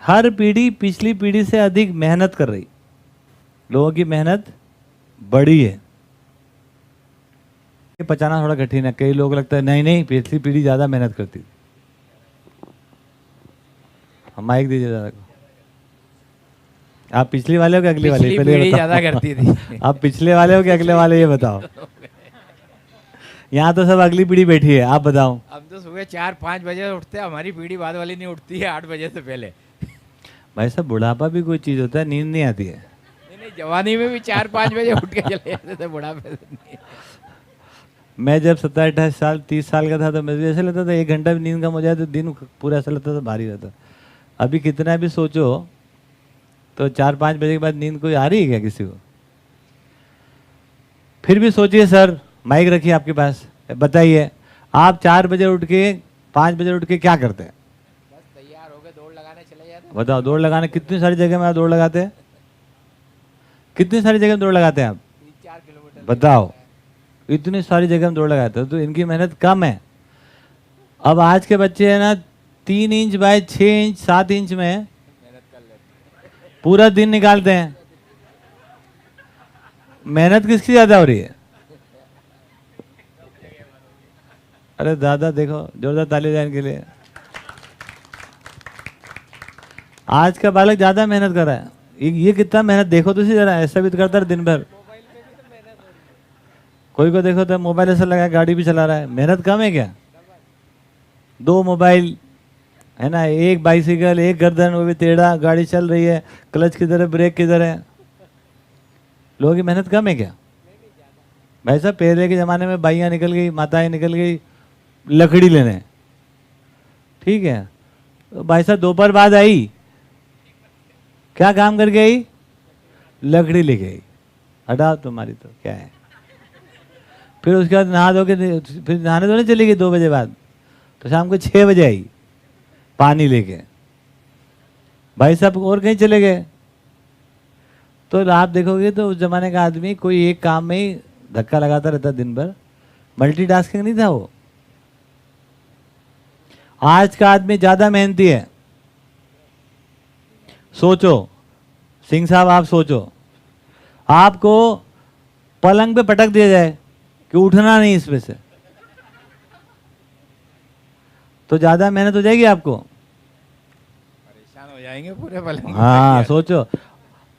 हर पीढ़ी पिछली पीढ़ी से अधिक मेहनत कर रही, लोगों की मेहनत बड़ी है। ये पचाना थोड़ा कठिन है, कई लोग लगता है नहीं नहीं पिछली पीढ़ी ज़्यादा मेहनत करती थी। हम माइक दीजिए ज़्यादा को। आप पिछली वाले हो कि अगले वाले? पिछली पीढ़ी ज़्यादा करती थी। आप पिछले वाले हो कि अगले वाले, ये बताओ। यहाँ तो सब अगली पीढ़ी बैठी है, आप बताओ। हम तो सुबह 4-5 बजे उठते हैं, हमारी पीढ़ी बाद वाली नहीं उठती है 8 बजे से पहले। भाई साहब बुढ़ापा भी कोई चीज़ होता है, नींद नहीं आती है। नहीं, जवानी में भी 4-5 बजे उठ के चले जाते थे, बुढ़ापे से नहीं। मैं जब 27-28 साल 30 साल का था तो मुझे ऐसा लगता था 1 घंटा भी नींद कम हो जाए तो दिन पूरा ऐसा लगता था भारी रहता। अभी कितना भी सोचो तो 4-5 बजे के बाद नींद कोई आ रही है क्या किसी को? फिर भी सोचिए सर, माइक रखिए आपके पास, बताइए आप 4 बजे उठ के 5 बजे उठ के क्या करते हैं? बस तैयार हो गए, दौड़ लगाने चले जाते हैं। बताओ, दौड़ लगाने कितनी सारी जगह में आप दौड़ लगाते हैं? कितनी सारी जगह में दौड़ लगाते हैं आप? 3-4 किलोमीटर। बताओ, इतनी सारी जगह में दौड़ लगाते हैं तो इनकी मेहनत कम है। अब आज के बच्चे हैं ना 3 इंच बाय 6 इंच 7 इंच में मेहनत कर लेते पूरा दिन निकालते हैं। मेहनत किसकी ज्यादा हो रही है? अरे दादा देखो, जोरदार ताली बजाने के लिए। आज का बालक ज्यादा मेहनत कर रहा है। ये कितना मेहनत देखो तो सी जरा, ऐसा भी तो करता है दिन भर। कोई को देखो तो मोबाइल ऐसा लगा गाड़ी भी चला रहा है, मेहनत कम है क्या? 2 मोबाइल है ना, 1 बाइसिकल, 1 गर्दन, वो भी टेढ़ा, गाड़ी चल रही है, क्लच किधर है, ब्रेक किधर है। लोगों की मेहनत कम है क्या? भाई साहब पहले के ज़माने में बाइयाँ निकल गई, माताएं निकल गई लकड़ी लेने, ठीक है, तो भाई साहब दोपहर बाद आई, क्या काम करके आई? लकड़ी लेके आई। हटाओ तुम्हारी तो क्या है। फिर उसके बाद नहा धो के, फिर नहाने धोने चली गई 2 बजे बाद, तो शाम को 6 बजे आई पानी लेके। भाई साहब और कहीं चले गए। तो आप देखोगे तो उस जमाने का आदमी कोई एक काम में ही धक्का लगाता रहता दिन भर, मल्टीटास्किंग नहीं था वो। आज का आदमी ज्यादा मेहनती है। सोचो सिंह साहब, आप सोचो, आपको पलंग पे पटक दिया जाए कि उठना नहीं इसमें से, तो ज्यादा मेहनत हो जाएगी आपको? परेशान हो जाएंगे पूरे पलंग। हाँ सोचो,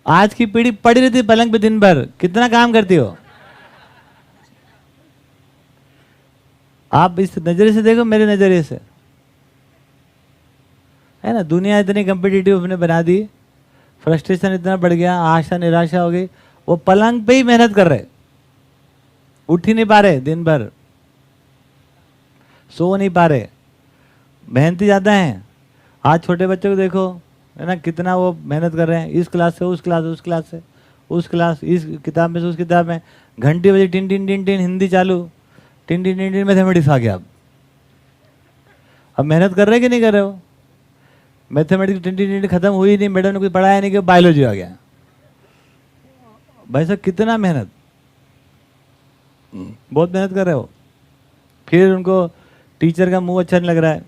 आज की पीढ़ी पड़ी रहती है पलंग पे दिन भर, कितना काम करती हो? आप इस नजरिए से देखो, मेरे नजरिए से, है ना। दुनिया इतनी कम्पिटिटिव हमने बना दी, फ्रस्ट्रेशन इतना बढ़ गया, आशा निराशा हो गई, वो पलंग पे ही मेहनत कर रहे, उठ ही नहीं पा रहे दिन भर, सो नहीं पा रहे, मेहनती ज़्यादा हैं। आज छोटे बच्चों को देखो, है ना, कितना वो मेहनत कर रहे हैं, इस क्लास से उस क्लास, उस क्लास से उस क्लास, इस किताब में से उस किताब में, घंटी बजे टिन टिन टिन टिन, हिंदी चालू, टिन टिन टिन टिन, मैथमेटिक्स आ गया। अब मेहनत कर रहे कि नहीं कर रहे हो? मैथमेटिक्स टिन टिन टिन खत्म हुई नहीं, मैडम ने कुछ पढ़ाया नहीं कि बायोलॉजी आ गया। भाई साहब कितना मेहनत, बहुत मेहनत कर रहे हो। फिर उनको टीचर का मुंह अच्छा नहीं लग रहा है,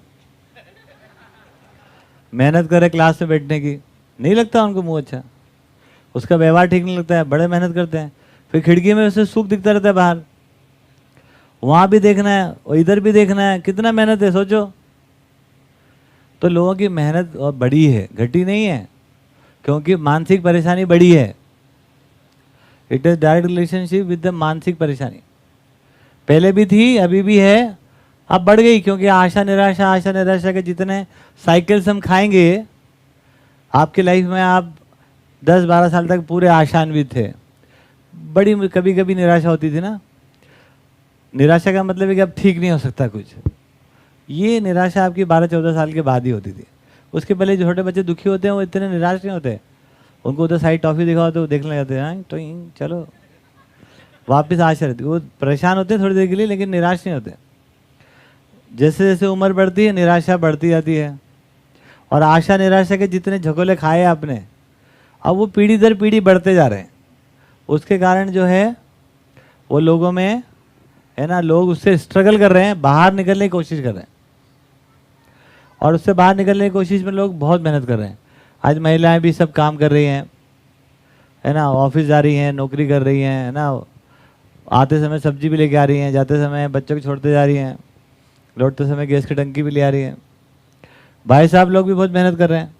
मेहनत कर रहे क्लास में बैठने की, नहीं लगता उनको मुंह अच्छा, उसका व्यवहार ठीक नहीं लगता है, बड़े मेहनत करते हैं। फिर खिड़की में उसे सुख दिखता रहता है बाहर, वहाँ भी देखना है और इधर भी देखना है, कितना मेहनत है सोचो। तो लोगों की मेहनत और बड़ी है, घटी नहीं है, क्योंकि मानसिक परेशानी बड़ी है। It is direct relationship with the मानसिक परेशानी, पहले भी थी अभी भी है, अब बढ़ गई, क्योंकि आशा निराशा के जितने साइकिल्स हम खाएंगे आपकी लाइफ में, आप 10-12 साल तक पूरे आशान्वित थे, बड़ी कभी कभी निराशा होती थी ना। निराशा का मतलब है कि अब ठीक नहीं हो सकता कुछ, ये निराशा आपकी 12-14 साल के बाद ही होती थी। उसके पहले जो छोटे बच्चे दुखी होते हैं वो इतने निराश नहीं होते, उनको उधर साइड टॉफी दिखाओ तो वो देखने लग जाते हैं, तो चलो वापस आशा रहती है। वो परेशान होते हैं थोड़ी देर के लिए, लेकिन निराश नहीं होते। जैसे जैसे उम्र बढ़ती है निराशा बढ़ती जाती है, और आशा निराशा के जितने झकोले खाए आपने, अब वो पीढ़ी दर पीढ़ी बढ़ते जा रहे हैं। उसके कारण जो है वो लोगों में, है ना, लोग उससे स्ट्रगल कर रहे हैं, बाहर निकलने की कोशिश कर रहे हैं, और उससे बाहर निकलने की कोशिश में लोग बहुत मेहनत कर रहे हैं। आज महिलाएं भी सब काम कर रही हैं, है ना, ऑफिस जा रही हैं, नौकरी कर रही हैं, है ना, आते समय सब्जी भी लेके आ रही हैं, जाते समय बच्चों को छोड़ते जा रही हैं, लौटते समय गैस की टंकी भी ले आ रही हैं। भाई साहब लोग भी बहुत मेहनत कर रहे हैं,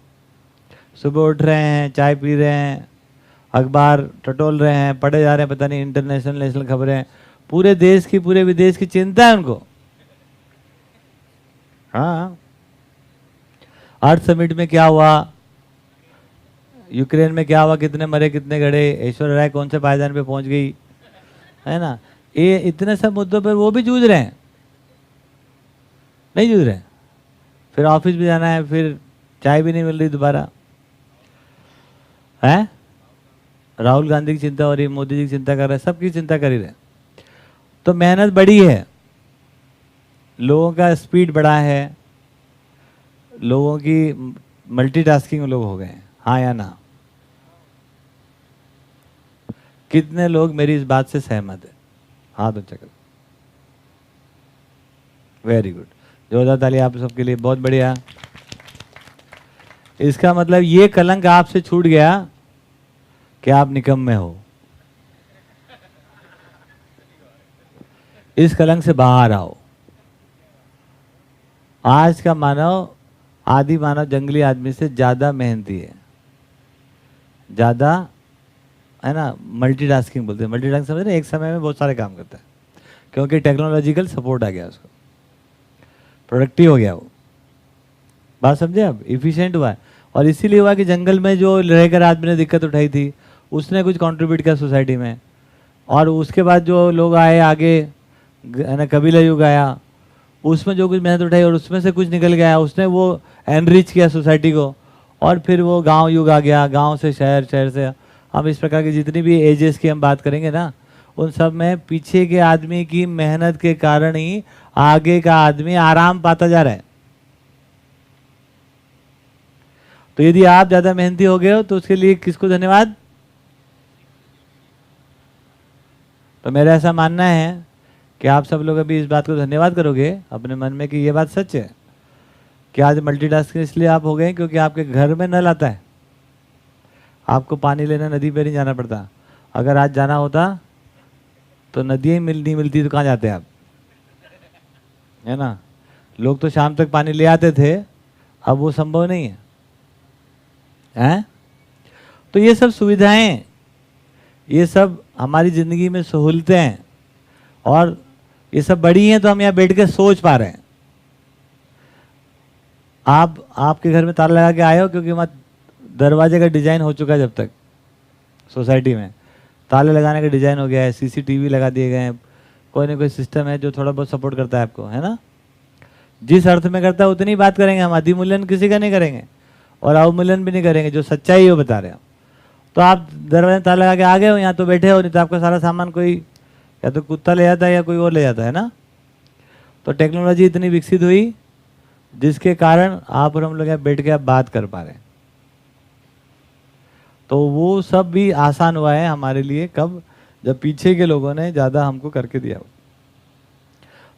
सुबह उठ रहे हैं, चाय पी रहे हैं, अखबार टटोल रहे हैं, पढ़े जा रहे हैं, पता नहीं इंटरनेशनल नेशनल खबरें, पूरे देश की पूरे विदेश की चिंता है उनको। हाँ, अर्थ समिट में क्या हुआ, यूक्रेन में क्या हुआ, कितने मरे कितने गड़े, ऐश्वर्या राय कौन से पायदान पे पहुंच गई, है ना, ये इतने सब मुद्दों पर वो भी जूझ रहे हैं, नहीं जूझ रहे हैं। फिर ऑफिस भी जाना है, फिर चाय भी नहीं मिल रही दोबारा, है। राहुल गांधी की चिंता हो रही, मोदी जी की चिंता कर रहे हैं, सबकी चिंता कर ही रहे। तो मेहनत बड़ी है, लोगों का स्पीड बढ़ा है, लोगों की मल्टीटास्किंग लोग हो गए हैं, हाँ या ना? कितने लोग मेरी इस बात से सहमत है? हाथ ऊंचा करो। वेरी गुड, जोरदार ताली आप सबके लिए, बहुत बढ़िया। इसका मतलब ये कलंक आपसे छूट गया कि आप निकम्मे हो। इस कलंक से बाहर आओ। आज का मानव, आदि मानव जंगली आदमी से ज्यादा मेहनती है, ज्यादा, है ना, मल्टीटास्किंग बोलते हैं। मल्टीटास्किंग समझ रहे हैं, एक समय में बहुत सारे काम करता है, क्योंकि टेक्नोलॉजिकल सपोर्ट आ गया उसको, प्रोडक्टिव हो गया वो। बात समझे आप? इफिशिएंट हुआ है। और इसीलिए हुआ कि जंगल में जो रहकर आदमी ने दिक्कत उठाई थी, उसने कुछ कंट्रीब्यूट किया सोसाइटी में, और उसके बाद जो लोग आए आगे, है ना, कबीला युग आया, उसमें जो कुछ मेहनत उठाई और उसमें से कुछ निकल गया, उसने वो एनरिच किया सोसाइटी को, और फिर वो गांव युग आ गया, गांव से शहर, शहर से हम इस प्रकार की जितनी भी एजेस की हम बात करेंगे ना, उन सब में पीछे के आदमी की मेहनत के कारण ही आगे का आदमी आराम पाता जा रहा है। तो यदि आप ज्यादा मेहनती हो गए हो तो उसके लिए किसको धन्यवाद? तो मेरा ऐसा मानना है कि आप सब लोग अभी इस बात को धन्यवाद करोगे अपने मन में कि ये बात सच है कि आज मल्टीटास्किंग इसलिए आप हो गए क्योंकि आपके घर में नल आता है, आपको पानी लेना नदी पे नहीं जाना पड़ता। अगर आज जाना होता तो नदियाँ नहीं मिलती तो कहाँ जाते आप, है ना? लोग तो शाम तक पानी ले आते थे, अब वो संभव नहीं है, हैं? तो ये सब सुविधाएं, ये सब हमारी जिंदगी में सहूलतें हैं, और ये सब बड़ी हैं तो हम यहाँ बैठ के सोच पा रहे हैं। आपके घर में ताला लगा के आए हो क्योंकि वहाँ दरवाजे का डिजाइन हो चुका है, जब तक सोसाइटी में ताले लगाने का डिजाइन हो गया है, सीसीटीवी लगा दिए गए हैं, कोई ना कोई सिस्टम है जो थोड़ा बहुत सपोर्ट करता है आपको, है ना? जिस अर्थ में करता है उतनी बात करेंगे हम, अधिमूल्यन किसी का नहीं करेंगे और अवमूल्यन भी नहीं करेंगे, जो सच्चाई है वो बता रहे हैं। तो आप दरवाजे में ताला लगा के आ गए हो, यहाँ तो बैठे हो, नहीं तो आपका सारा सामान कोई या तो कुत्ता ले जाता है या कोई और ले जाता है ना। तो टेक्नोलॉजी इतनी विकसित हुई जिसके कारण आप और हम लोग यहाँ बैठ के आप बात कर पा रहे हैं। तो वो सब भी आसान हुआ है हमारे लिए, कब? जब पीछे के लोगों ने ज़्यादा हमको करके दिया।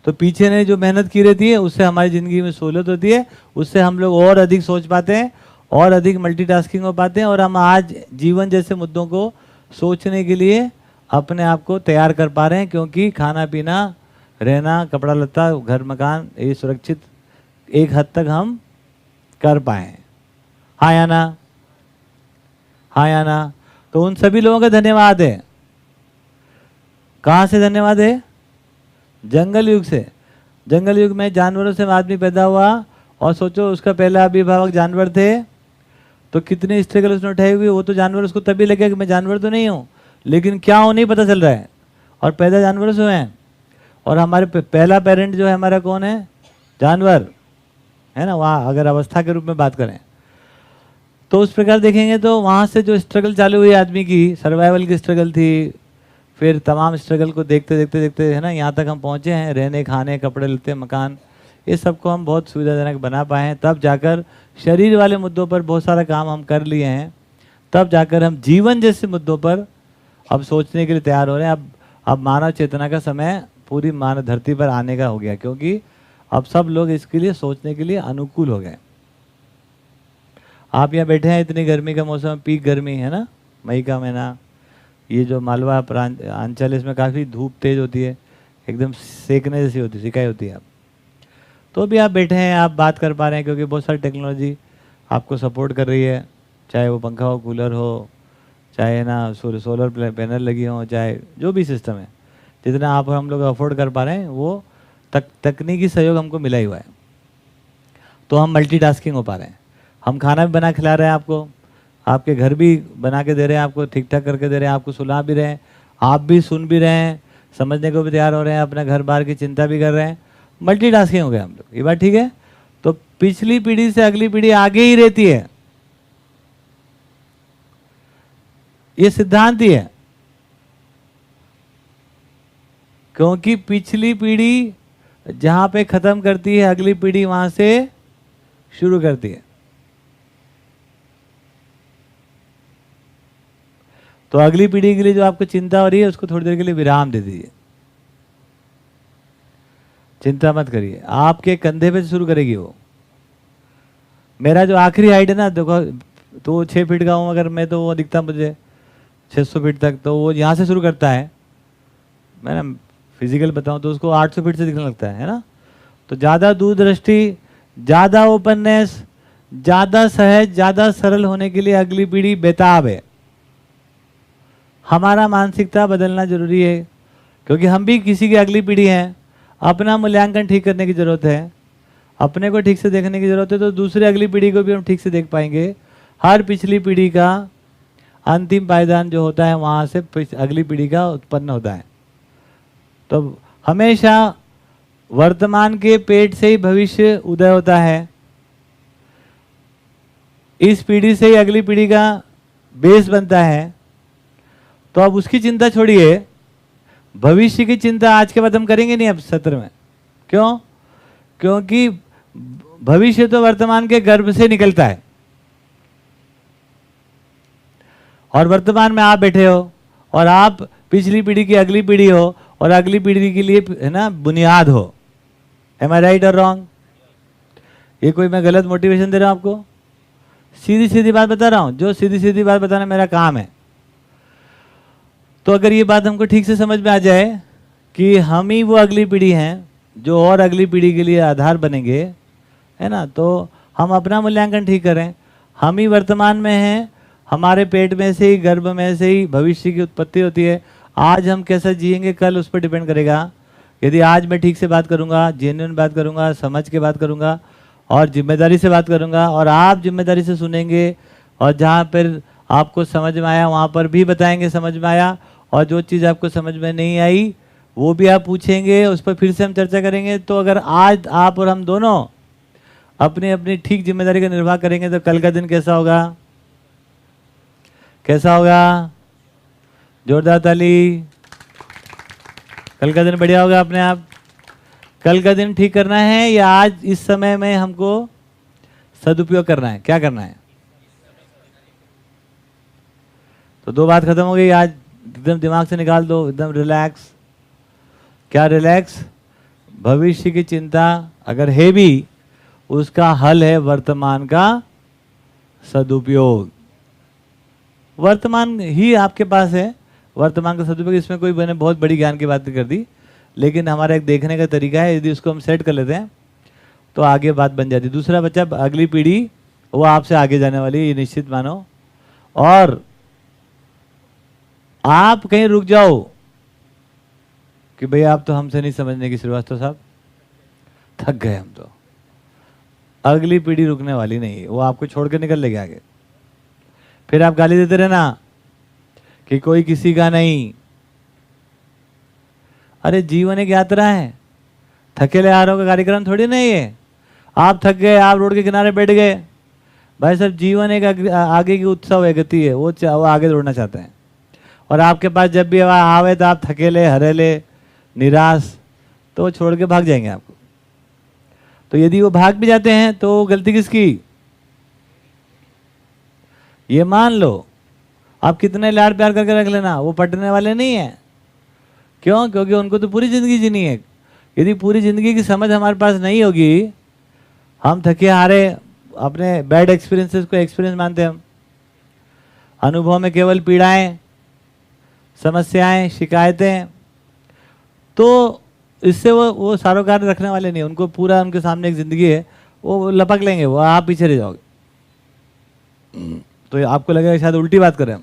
तो पीछे ने जो मेहनत की रहती है उससे हमारी ज़िंदगी में सहूलत होती है, उससे हम लोग और अधिक सोच पाते हैं और अधिक मल्टीटास्किंग हो पाते हैं, और हम आज जीवन जैसे मुद्दों को सोचने के लिए अपने आप को तैयार कर पा रहे हैं, क्योंकि खाना पीना, रहना, कपड़ा लत्ता, घर मकान, ये सुरक्षित एक हद तक हम कर पाए। हाँ या ना? हाँ या ना? तो उन सभी लोगों का धन्यवाद है। कहाँ से धन्यवाद है? जंगल युग से। जंगल युग में जानवरों से आदमी पैदा हुआ, और सोचो उसका पहला अभिभावक जानवर थे, तो कितनी स्ट्रगल उसने उठाई हुई। वो तो जानवर, उसको तभी लगे कि मैं जानवर तो नहीं हूँ, लेकिन क्या हूँ नहीं पता चल रहा है, और पैदा जानवरों से हुए हैं। और हमारे पहला पेरेंट जो है हमारा कौन है? जानवर, है ना? वहाँ अगर अवस्था के रूप में बात करें तो उस प्रकार देखेंगे तो वहाँ से जो स्ट्रगल चालू हुई आदमी की, सर्वाइवल की स्ट्रगल थी, फिर तमाम स्ट्रगल को देखते देखते देखते, है ना, यहाँ तक हम पहुँचे हैं। रहने, खाने, कपड़े लत्ते, मकान, ये सबको हम बहुत सुविधाजनक बना पाए हैं। तब जाकर शरीर वाले मुद्दों पर बहुत सारा काम हम कर लिए हैं, तब जाकर हम जीवन जैसे मुद्दों पर अब सोचने के लिए तैयार हो रहे हैं। अब मानव चेतना का समय पूरी मानव धरती पर आने का हो गया, क्योंकि अब सब लोग इसके लिए सोचने के लिए अनुकूल हो गए। आप यहाँ बैठे हैं, इतनी गर्मी का मौसम, पीक गर्मी है ना, मई का महीना, ये जो मालवा प्रांत अंचल, इसमें काफ़ी धूप तेज होती है, एकदम सेकने जैसी होती है, सिकाई होती है। आप तो भी आप बैठे हैं, आप बात कर पा रहे हैं, क्योंकि बहुत सारी टेक्नोलॉजी आपको सपोर्ट कर रही है, चाहे वो पंखा हो, कूलर हो, चाहे ना सोलर पैनल लगी हो, चाहे जो भी सिस्टम है, जितना आप हम लोग अफोर्ड कर पा रहे हैं वो तकनीकी सहयोग हमको मिला ही हुआ है। तो हम मल्टीटास्किंग हो पा रहे हैं, हम खाना भी बना खिला रहे हैं आपको, आपके घर भी बना के दे रहे हैं, आपको ठीक ठाक करके दे रहे हैं, आपको सुना भी रहे हैं, आप भी सुन भी रहे हैं, समझने को भी तैयार हो रहे हैं, अपने घर बार की चिंता भी कर रहे हैं, मल्टीटास्किंग हो गए हम लोग। ये बात ठीक है। तो पिछली पीढ़ी से अगली पीढ़ी आगे ही रहती है, ये सिद्धांत ही है, क्योंकि पिछली पीढ़ी जहां पे खत्म करती है, अगली पीढ़ी वहां से शुरू करती है। तो अगली पीढ़ी के लिए जो आपको चिंता हो रही है, उसको थोड़ी देर के लिए विराम दे दीजिए, चिंता मत करिए, आपके कंधे पे शुरू करेगी वो। मेरा जो आखिरी हाइट है ना, देखो, तो 6 फीट का हूँ अगर मैं, तो वो दिखता मुझे 600 फीट तक, तो वो यहाँ से शुरू करता है। मैं ना फिजिकल बताऊँ तो उसको 800 फीट से दिखने लगता है ना। तो ज़्यादा दूरदृष्टि, ज़्यादा ओपननेस, ज़्यादा सहज, ज़्यादा सरल होने के लिए अगली पीढ़ी बेताब है। हमारा मानसिकता बदलना जरूरी है, क्योंकि हम भी किसी की अगली पीढ़ी हैं। अपना मूल्यांकन ठीक करने की ज़रूरत है, अपने को ठीक से देखने की ज़रूरत है, तो दूसरे अगली पीढ़ी को भी हम ठीक से देख पाएंगे। हर पिछली पीढ़ी का अंतिम पायदान जो होता है, वहाँ से अगली पीढ़ी का उत्पन्न होता है। तो हमेशा वर्तमान के पेट से ही भविष्य उदय होता है, इस पीढ़ी से ही अगली पीढ़ी का बेस बनता है। तो अब उसकी चिंता छोड़िए, भविष्य की चिंता आज के बाद हम करेंगे नहीं अब सत्र में। क्यों? क्योंकि भविष्य तो वर्तमान के गर्भ से निकलता है, और वर्तमान में आप बैठे हो, और आप पिछली पीढ़ी की अगली पीढ़ी हो, और अगली पीढ़ी के लिए है ना बुनियाद हो। एम आई राइट और रॉन्ग? ये कोई मैं गलत मोटिवेशन दे रहा हूं आपको? सीधी सीधी बात बता रहा हूं, जो सीधी सीधी बात बताना मेरा काम है। तो अगर ये बात हमको ठीक से समझ में आ जाए कि हम ही वो अगली पीढ़ी हैं जो और अगली पीढ़ी के लिए आधार बनेंगे, है ना, तो हम अपना मूल्यांकन ठीक करें। हम ही वर्तमान में हैं, हमारे पेट में से ही, गर्भ में से ही भविष्य की उत्पत्ति होती है। आज हम कैसा जिएंगे कल उस पर डिपेंड करेगा। यदि आज मैं ठीक से बात करूंगा, जेन्युइन बात करूंगा, समझ के बात करूंगा, और जिम्मेदारी से बात करूंगा, और आप जिम्मेदारी से सुनेंगे, और जहाँ पर आपको समझ में आया वहाँ पर भी बताएंगे समझ में आया, और जो चीज़ आपको समझ में नहीं आई वो भी आप पूछेंगे, उस पर फिर से हम चर्चा करेंगे। तो अगर आज आप और हम दोनों अपनी अपनी ठीक जिम्मेदारी का निर्वाह करेंगे, तो कल का दिन कैसा होगा? कैसा होगा? जोरदार ताली। कल का दिन बढ़िया होगा अपने आप। कल का दिन ठीक करना है, या आज इस समय में हमको सदुपयोग करना है? क्या करना है? तो दो बात खत्म हो गई। आज एकदम दिमाग से निकाल दो, एकदम रिलैक्स। क्या रिलैक्स? भविष्य की चिंता अगर है भी, उसका हल है वर्तमान का सदुपयोग। वर्तमान ही आपके पास है, वर्तमान का सदुपयोग। इसमें कोई मैंने बहुत बड़ी ज्ञान की बात कर दी, लेकिन हमारा एक देखने का तरीका है। यदि उसको हम सेट कर लेते हैं तो आगे बात बन जाती है। दूसरा बच्चा, अगली पीढ़ी वो आपसे आगे जाने वाली है, ये निश्चित मानो। और आप कहीं रुक जाओ कि भाई आप तो हमसे नहीं समझने की, श्रीवास्तव साहब थक गए हम तो, अगली पीढ़ी रुकने वाली नहीं है, वो आपको छोड़ के निकल लेके आगे। फिर आप गाली देते रहना कि कोई किसी का नहीं। अरे जीवन एक यात्रा है, थकेले हारों का कार्यक्रम थोड़ी नहीं है। आप थक गए, आप रोड के किनारे बैठ गए, भाई साहब जीवन एक आगे की उत्सव है, गति है, वो आगे दौड़ना चाहते हैं। और आपके पास जब भी आवे तो आप थकेले, हरेले, निराश, तो वो छोड़ के भाग जाएंगे आपको। तो यदि वो भाग भी जाते हैं तो गलती किसकी? ये मान लो, आप कितने लाड प्यार करके रख लेना, वो पटने वाले नहीं है। क्यों? क्योंकि उनको तो पूरी जिंदगी जीनी है। यदि पूरी जिंदगी की समझ हमारे पास नहीं होगी, हम थके हारे अपने बैड एक्सपीरियंसेस को एक्सपीरियंस मानते हैं हम। अनुभव में केवल पीड़ाएं, समस्याएं, शिकायतें, तो इससे वो सारोकार रखने वाले नहीं, उनको पूरा उनके सामने एक जिंदगी है, वो लपक लेंगे, वो आप पीछे रह जाओगे। तो आपको लगेगा शायद उल्टी बात करें हम।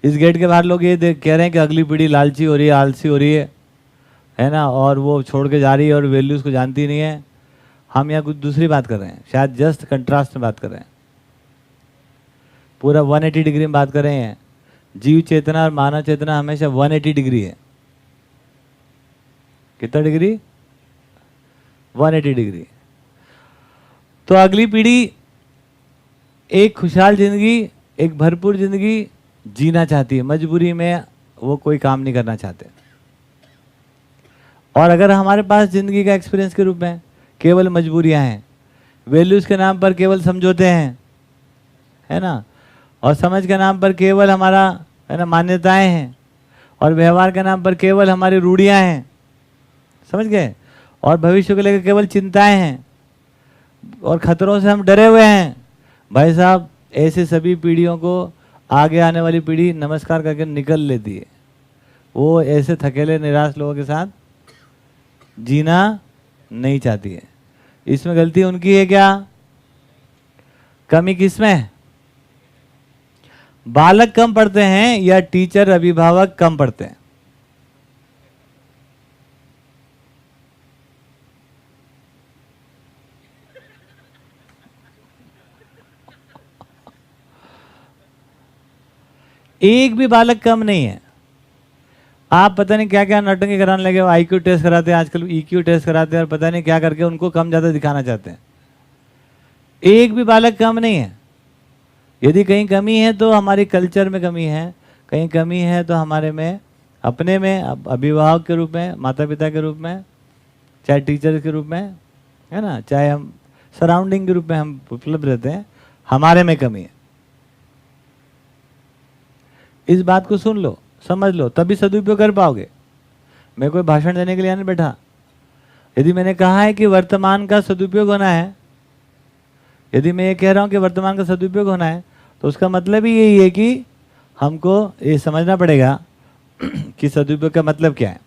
इस गेट के बाहर लोग ये कह रहे हैं कि अगली पीढ़ी लालची हो रही है, आलसी हो रही है ना, और वो छोड़ के जा रही है और वैल्यूज़ को जानती नहीं है। हम यहाँ कुछ दूसरी बात कर रहे हैं, शायद जस्ट कंट्रास्ट में बात कर रहे हैं, पूरा 180 डिग्री में बात कर रहे हैं। जीव चेतना और मानव चेतना हमेशा 180 डिग्री है। कितना डिग्री? 180 डिग्री। तो अगली पीढ़ी एक खुशहाल जिंदगी, एक भरपूर जिंदगी जीना चाहती है, मजबूरी में वो कोई काम नहीं करना चाहते। और अगर हमारे पास जिंदगी का एक्सपीरियंस के रूप में केवल मजबूरियां हैं, वैल्यूज के नाम पर केवल समझौते हैं, है ना, और समझ के नाम पर केवल हमारा, है ना, मान्यताएं हैं, और व्यवहार के नाम पर केवल हमारी रूढ़ियां हैं, समझ गए, और भविष्य को लेकर केवल चिंताएं हैं, और खतरों से हम डरे हुए हैं। भाई साहब, ऐसे सभी पीढ़ियों को आगे आने वाली पीढ़ी नमस्कार करके निकल लेती है। वो ऐसे थकेले निराश लोगों के साथ जीना नहीं चाहती है। इसमें गलती उनकी है क्या? कमी किसमें है? बालक कम पढ़ते हैं या टीचर अभिभावक कम पढ़ते हैं? एक भी बालक कम नहीं है। आप पता नहीं क्या क्या नौटंकी कराने लगे हो, आईक्यू टेस्ट कराते हैं आजकल, ईक्यू टेस्ट कराते हैं, और पता नहीं क्या करके उनको कम ज़्यादा दिखाना चाहते हैं। एक भी बालक कम नहीं है। यदि कहीं कमी है तो हमारी कल्चर में कमी है, कहीं कमी है तो हमारे में, अपने में, अभिभावक के रूप में, माता पिता के रूप में, चाहे टीचर के रूप में, है ना, चाहे हम सराउंडिंग के रूप में हम उपलब्ध रहते हैं, हमारे में कमी है। इस बात को सुन लो, समझ लो, तभी सदुपयोग कर पाओगे। मैं कोई भाषण देने के लिए नहीं बैठा। यदि मैंने कहा है कि वर्तमान का सदुपयोग होना है, यदि मैं ये कह रहा हूं कि वर्तमान का सदुपयोग होना है, तो उसका मतलब ही यही है कि हमको ये समझना पड़ेगा कि सदुपयोग का मतलब क्या है।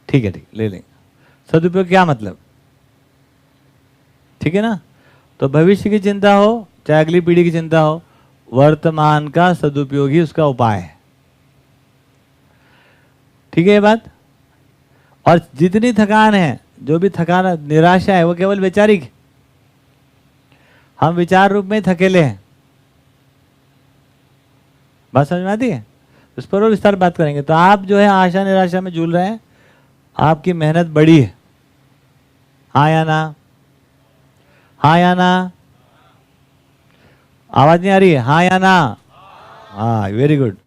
ठीक है, ठीक, ले लेंगे सदुपयोग क्या मतलब, ठीक है ना। तो भविष्य की चिंता हो चाहे अगली पीढ़ी की चिंता हो, वर्तमान का सदुपयोग ही उसका उपाय है। ठीक है ये बात। और जितनी थकान है, जो भी थकान, निराशा है, वो केवल वैचारिक, हम विचार रूप में थकेले हैं। बात समझ में आती है? उस पर और विस्तार बात करेंगे। तो आप जो है आशा निराशा में झूल रहे हैं, आपकी मेहनत बड़ी है। हाँ या ना? हाँ या ना? आवाज नहीं आ रही है? हाँ या ना? हाँ, वेरी गुड।